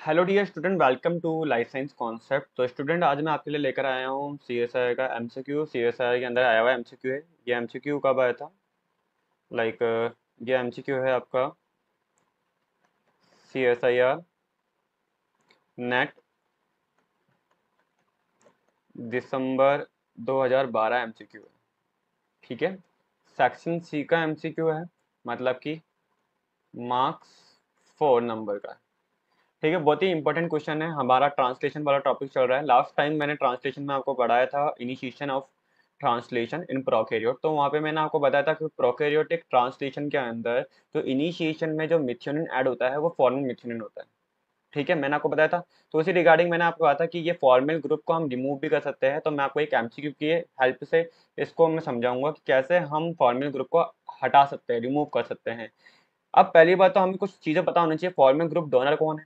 Hello dear student, welcome to life science concept. तो student, आज मैं आपके लिए लेकर आया हूँ सीएसआई का एमसीक्यू। सीएसआई के अंदर आया हुआ एमसीक्यू है। ये एमसीक्यू कब आया था? लाइक ये एमसीक्यू है आपका CSIR नेट दिसंबर 2012 एमसीक्यू है। ठीक है, सेक्शन सी का एमसीक्यू है, मतलब कि मार्क्स 4 नंबर का। ठीक है, बहुत ही इंपॉर्टेंट क्वेश्चन है। हमारा ट्रांसलेशन वाला टॉपिक चल रहा है। लास्ट टाइम मैंने ट्रांसलेशन में आपको पढ़ाया था initiation of translation in prokaryote. तो वहाँ पे मैंने आपको बताया था कि प्रोकैरियोटिक ट्रांसलेशन के अंदर तो इनिशिएशन में जो मिथ्योनिन ऐड होता है वो फॉर्मल मिथ्योनिन होता है। ठीक है, मैंने आपको बताया था। तो उसी रिगार्डिंग मैंने आपको कहा था कि ये फॉर्मल ग्रुप को हम रिमूव भी कर सकते हैं। तो मैं आपको एक एमसीक्यू की हेल्प से इसको मैं समझाऊंगा कि कैसे हम फॉर्मल ग्रुप को हटा सकते हैं, रिमूव कर सकते हैं। अब पहली बात तो हमें कुछ चीजें पता होनी चाहिए। फॉर्मल ग्रुप डोनर कौन है,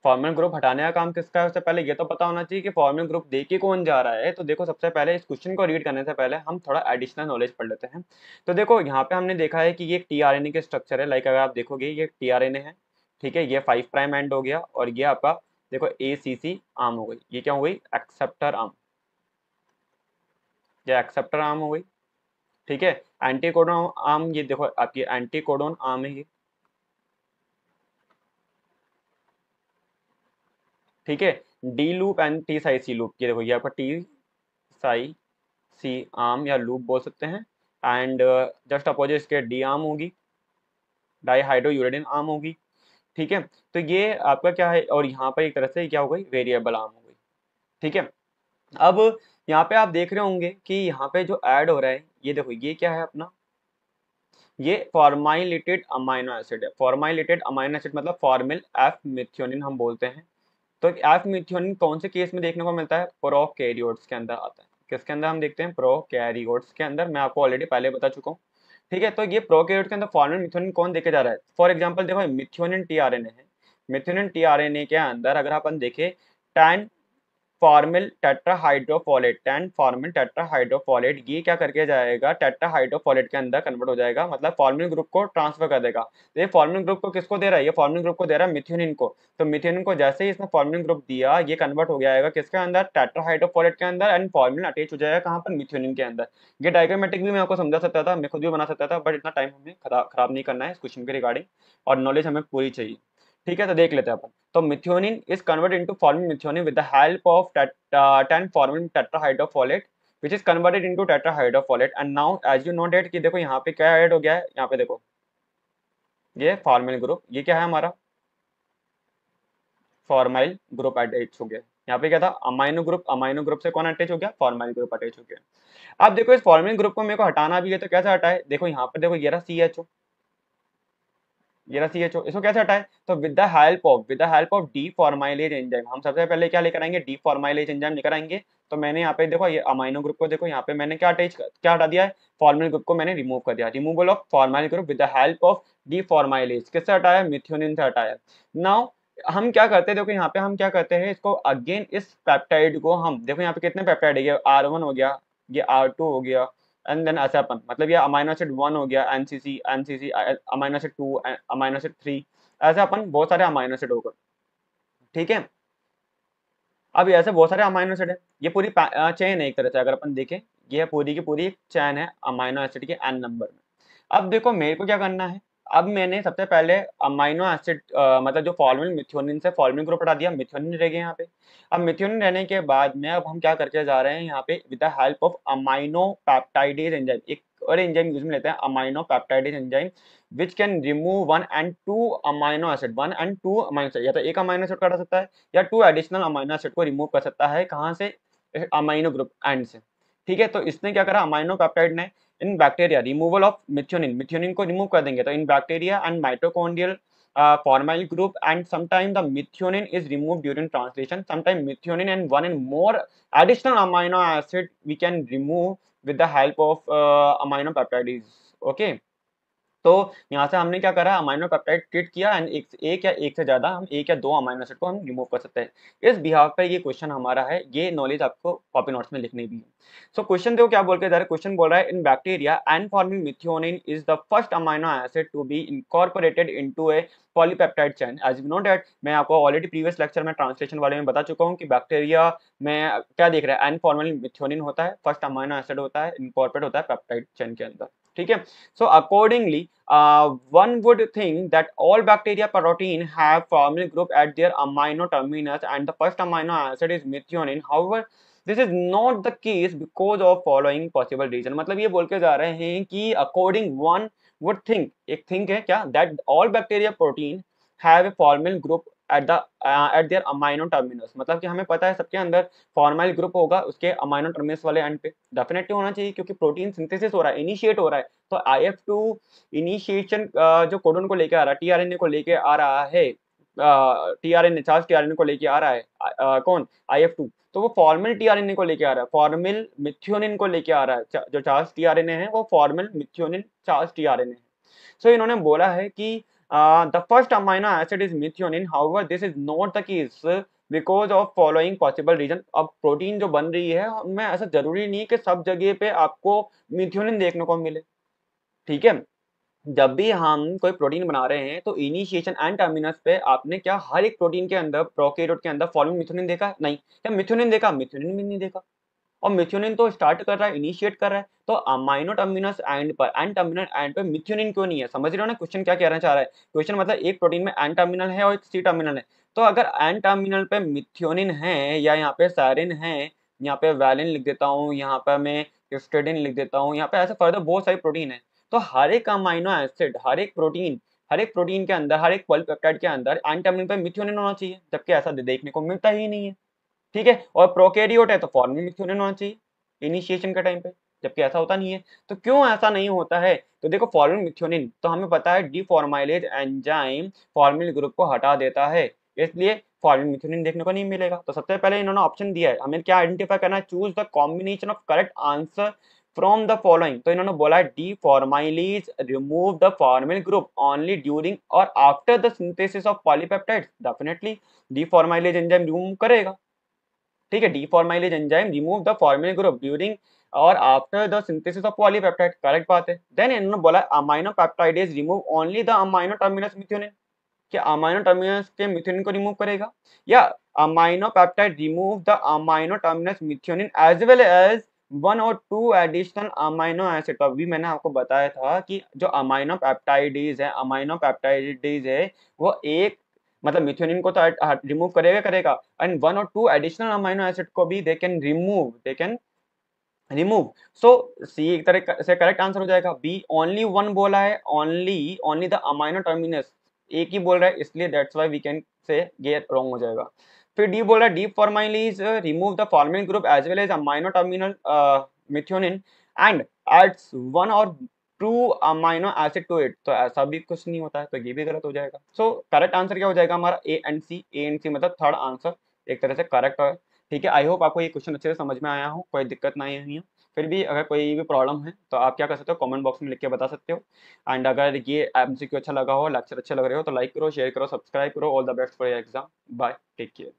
फॉर्मल ग्रुप हटाने का काम किसका है, उससे पहले ये तो पता होना चाहिए कि फॉर्मल ग्रुप दे के कौन जा रहा है। तो देखो, सबसे पहले इस क्वेश्चन को रीड करने से पहले हम थोड़ा एडिशनल नॉलेज पढ़ लेते हैं। तो देखो, यहाँ पे हमने देखा है कि ये एक टीआरएनए के स्ट्रक्चर है। लाइक अगर आप देखोगे ये टीआरएनए है। ठीक है, ये 5 प्राइम एंड हो गया और ये आपका देखो ACC आर्म हो गई। ये क्या हो गई? Acceptor arm. ये एक्सेप्टर आर्म हो गई। ठीक है, एंटीकोडोन आर्म, ये देखो आपकी एंटीकोडोन आर्म है ये। ठीक है, D loop and T psi C loop, ये देखो ये आपका टी साई सी आर्म या लूप बोल सकते हैं। एंड जस्ट अपोजिट इसके डी आर्म होगी, डाईहाइड्रोयूरेनिन आर्म होगी। ठीक है, तो ये आपका क्या है, और यहाँ पर एक तरह से क्या हो गई? वेरिएबल आर्म हो गई। ठीक है, अब यहाँ पे आप देख रहे होंगे कि यहाँ पे जो ऐड हो रहा है, ये देखो ये क्या है अपना, ये फॉर्माइलेटेड अमाइनो एसिड है। फॉर्माइलेटेड अमाइनो एसिड मतलब फॉर्मिल एफ मिथ्योनिन हम बोलते हैं। तो एफ मिथ्योनिन कौन से केस में देखने को मिलता है? प्रोकैरियोट्स के अंदर आता है। किसके अंदर हम देखते हैं? प्रोकैरियोट्स के अंदर। मैं आपको ऑलरेडी पहले बता चुका हूँ। ठीक है, तो ये प्रोकैरियोट के अंदर फॉर्मल मिथ्योनिन कौन देके जा रहा है? फॉर एग्जांपल देखो, मिथ्योनिन टीआरएनए है। मिथ्योनिन टीआरएनए के अंदर अगर अपन देखें 10 फॉर्मिल टेट्राहाइड्रोफोलेट, 10 फॉर्मिल टेट्राहाइड्रोफोलेट, ये क्या करके जाएगा? टेट्राहाइड्रोफोलेट के अंदर कन्वर्ट हो जाएगा, मतलब फॉर्मिल ग्रुप को ट्रांसफर कर देगा। तो ये फॉर्मिल ग्रुप को किसको दे रहा है? ये फॉर्मिल ग्रुप को दे रहा है मिथ्योनिन को। तो मिथ्योनिन को जैसे ही इसने फॉर्मिल ग्रुप दिया, ये कन्वर्ट हो जाएगा किसके अंदर? टेट्राहाइड्रोफोलेट के अंदर। एंड फॉर्मिल अटैच हो जाएगा कहाँ पर? मिथ्योनिन के अंदर। ये डायग्रामेटिक भी मैं आपको समझा सकता था, मैं खुद भी बना सकता था, बट इतना टाइम हमें खराब नहीं करना है इस क्वेश्चन के रिगार्डिंग, और नॉलेज हमें पूरी चाहिए। ठीक है, तो देख लेते हैं अपन। तो methionine is converted into forming methionine with the help of 10 forming tetrahydrofolate, which is converted into tetrahydrofolate. And now as you know that कि देखो यहाँ पे क्या ऐड हो गया है, यहाँ पे देखो ये फॉर्मिल ग्रुप, ये क्या है हमारा? फॉर्माइल ग्रुप अटैच हो गया। यहाँ पे क्या था? Amino group. अमाइनो ग्रुप से कौन अटैच हो गया? फॉर्माइल ग्रुप अटैच हो गया। अब देखो, इस फॉर्मिल ग्रुप को मेरे को हटाना भी है, तो कैसे हटाए? देखो यहाँ पे देखो, ये रहा CHO, ये रहा CHO, इसको कैसे हटाए? तो with the help of deformylase enzyme. हम सबसे पहले क्या लेकर आएंगे? डीफॉर्माइलेज एंजाइम लेकर आएंगे। तो मैंने यहाँ पे देखो, ये अमाइनो ग्रुप को देखो, यहाँ पे मैंने क्या हटा दिया है? फॉर्मल ग्रुप को मैंने रिमूव कर दिया। Removal of formyl group with the help of deformylase. किससे हटाया? मिथ्योनिन से हटाया। नाउ हम क्या करते हैं? देखो यहाँ पे हम क्या करते हैं, इसको अगेन इस पेप्टाइड को हम देखो, यहाँ पे कितने पेप्टाइड है? ये R1 हो गया, ये R2 हो गया, एंड देन ऐसे अपन, मतलब ये अमाइनो एसिड 1 हो गया, NCC amino acid 2, amino acid 3, ऐसे अपन बहुत सारे अमाइनो एसिड होगा। ठीक है, अब ऐसे बहुत सारे अमाइनो एसिड है। ये पूरी चेन है एक तरह से, अगर अपन देखें, ये पूरी की पूरी एक चेन है अमाइनो एसिड के n नंबर में। अब देखो मेरे को क्या करना है, अब मैंने सबसे पहले अमाइनो एसिड मतलब जो फॉर्मिल मिथ्योनिन से फॉर्मिल ग्रुप हटा दिया, मिथ्योनिन रह गया यहाँ पे। अब मिथ्योनिन रहने के बाद में अब हम क्या करके जा रहे हैं यहाँ पे? With the help of amino peptidase enzyme, एक और एंजाइम यूज में लेते हैं, amino peptidase enzyme, which can remove 1 and 2 amino acid, 1 and 2 amino acid, या तो एक अमाइनो एसिड हटा सकता है या 2 एडिशनल अमाइनो एसिड को रिमूव कर सकता है। कहाँ से? अमाइनो ग्रुप एंड से। ठीक है, तो इसने क्या करा अमाइनो पेप्टाइड ने? इन bacteria removal of methionine, methionine को रिमूव कर देंगे। तो इन bacteria and mitochondrial formyl group, and sometime the methionine is remove during translation, sometime methionine and 1 and more additional amino acid we can remove with the help of amino peptides. Okay, तो यहाँ से हमने क्या करा, amino peptide treat किया and एक या एक से ज्यादा हम एक या दो अमाइनो एसिड को हम रिमूव कर सकते हैं। इस बिहाफ पे ये क्वेश्चन हमारा है, ये नॉलेज आपको कॉपी नोट्स में लिखनी भी है। सो क्वेश्चन देखो क्या बोल के जा रहा है, क्वेश्चन बोल रहा है in bacteria N forming methionine is the first amino acid to be incorporated into a polypeptide chain. As you know that, मैं आपको ऑलरेडी प्रीवियस लेक्चर में ट्रांसलेशन वाले में बता चुका हूँ कि बैक्टीरिया में क्या देख रहा है, एन फॉर्मिंग मिथ्योनिन होता है, फर्स्ट अमाइनो एसिड होता है, इनकॉर्पोरेट होता है पेप्टाइड चेन के अंदर, ठीक है। So accordingly one would think that all bacteria protein have formyl group at their amino terminus and the first amino acid is methionine. However, this is not the case because of following possible reason. मतलब ये बोल के जा रहे हैं कि according one would think, एक think है क्या, that all bacteria protein have a formyl group at their amino terminus। मतलब कि हमें पता है सबके अंदर फॉर्माइल ग्रुप होगा उसके अमाइनो टर्मिनस वाले एंड पे, डेफिनेटली होना चाहिए क्योंकि प्रोटीन सिंथेसिस हो रहा है, इनिशिएट हो रहा है। तो IF2 इनिशिएशन जो कोडोन को लेके आ रहा है, टीआरएनए को लेके आ रहा है, टीआरएनए चार्ज टीआरएनए को लेके आ रहा है, कौन, IF2। तो वो फॉर्मल टीआरएनए को लेके आ रहा है, फॉर्मल मिथ्योनिन को लेके आ रहा है, जो चार्ज टीआरएनए है वो फॉर्मल मिथ्योनिन चार्ज टीआरएनए है। सो इन्होंने बोला है कि the first amino acid is methionine, however this is not the case because of following possible reason. अब प्रोटीन जो बन रही है उनमें ऐसा जरूरी नहीं है कि सब जगह पे आपको मिथ्योनिन देखने को मिले, ठीक है। जब भी हम कोई प्रोटीन बना रहे हैं तो इनिशिएशन एंड टर्मिनस पे आपने क्या हर एक प्रोटीन के अंदर, प्रोकैरियोट के अंदर फॉर्मिंग मिथ्योनिन देखा, नहीं, क्या मिथ्योनिन देखा, मिथ्योनिन भी नहीं देखा। और मिथ्योनिन तो स्टार्ट कर रहा है, इनिशिएट कर रहा है, तो अमाइनो टर्मिनस एंड पर, एंड टर्मिनल एंड पे मिथ्योनिन क्यों नहीं है। समझ रहे हो ना क्वेश्चन क्या कहना चाह रहा है। क्वेश्चन मतलब एक प्रोटीन में एन टर्मिनल है और एक सी टर्मिनल है, तो अगर एन टर्मिनल पे मिथ्योनिन है या यहाँ पे साइरिन है, यहाँ पे वैलिन लिख देता हूँ, यहाँ पे मैं हिस्टिडीन लिख देता हूँ, यहाँ पे ऐसे फर्दर बहुत सारी प्रोटीन है। तो हर एक अमाइनो एसिड, हर एक प्रोटीन के अंदर, हर एक पॉलीपेप्टाइड के अंदर एन टर्मिनल पे मिथ्योनिन होना चाहिए, जबकि ऐसा देखने को मिलता ही नहीं है, ठीक है। और प्रोकैरियोट है तो फॉर्मल मिथ्योनिन होना चाहिए इनिशिएशन के टाइम पे, जबकि ऐसा होता नहीं है। तो क्यों ऐसा नहीं होता है, तो देखो फॉर्मल मिथ्योनिन तो हमें पता है डीफॉर्माइलेज एंजाइम फॉर्मल ग्रुप को हटा देता है, इसलिए फॉर्मल मिथ्योनिन देखने को नहीं मिलेगा। तो सबसे पहले इन्होंने ऑप्शन दिया है, हमें क्या आइडेंटिफाई करना है, choose the combination of correct answer from the following. तो इन्होंने बोला है deformylase remove the formyl group only during और after the synthesis of polypeptides. Definitely deformylase enzyme remove करेगा, ठीक है। Deformylase enzyme remove the formyl group during और after the synthesis of polypeptide, correct बात है। देन इन्होंने बोला amino peptidase remove only the amino terminus methionine, क्या amino terminus के मिथ्योनिन को रिमूव करेगा, या amino peptide remove the amino terminus methionine as well as one और टू एडिशनल अमाइनो एसिड। तो अभी मैंने आपको बताया था कि जो अमाइनो पेप्टाइडेज है, अमाइनो पेप्टाइडेज है वो एक मतलब मिथ्योनिन को तो रिमूव करेगा एंड वन और टू एडिशनल अमाइनो एसिड को भी दे कैन रिमूव। सो सी एक तरह से करेक्ट आंसर हो जाएगा। बी ओनली वन बोला है, ओनली द अमाइनो टर्मिनस एक ही बोल रहा है, इसलिए that's why we can say ये रॉन्ग हो जाएगा। फिर डी बोल रहा है deformylase remove the forming group as well as amino terminal methionine and adds one और two amino acid to it. तो ऐसा भी कुछ नहीं होता है, तो ये भी गलत हो जाएगा। सो करेक्ट आंसर क्या हो जाएगा हमारा, ए एंड सी मतलब थर्ड आंसर एक तरह से करेक्ट है, ठीक है। आई होप आपको ये क्वेश्चन अच्छे से समझ में आया हो, कोई दिक्कत नहीं हुई है। फिर भी अगर कोई भी प्रॉब्लम है तो आप क्या कर सकते हो, कमेंट बॉक्स में लिख के बता सकते हो। एंड अगर ये एमसीक्यू अच्छा लगा हो, लेक्चर अच्छे लग रहे हो तो लाइक करो, शेयर करो, सब्सक्राइब करो। All the best for your exam, bye, take care.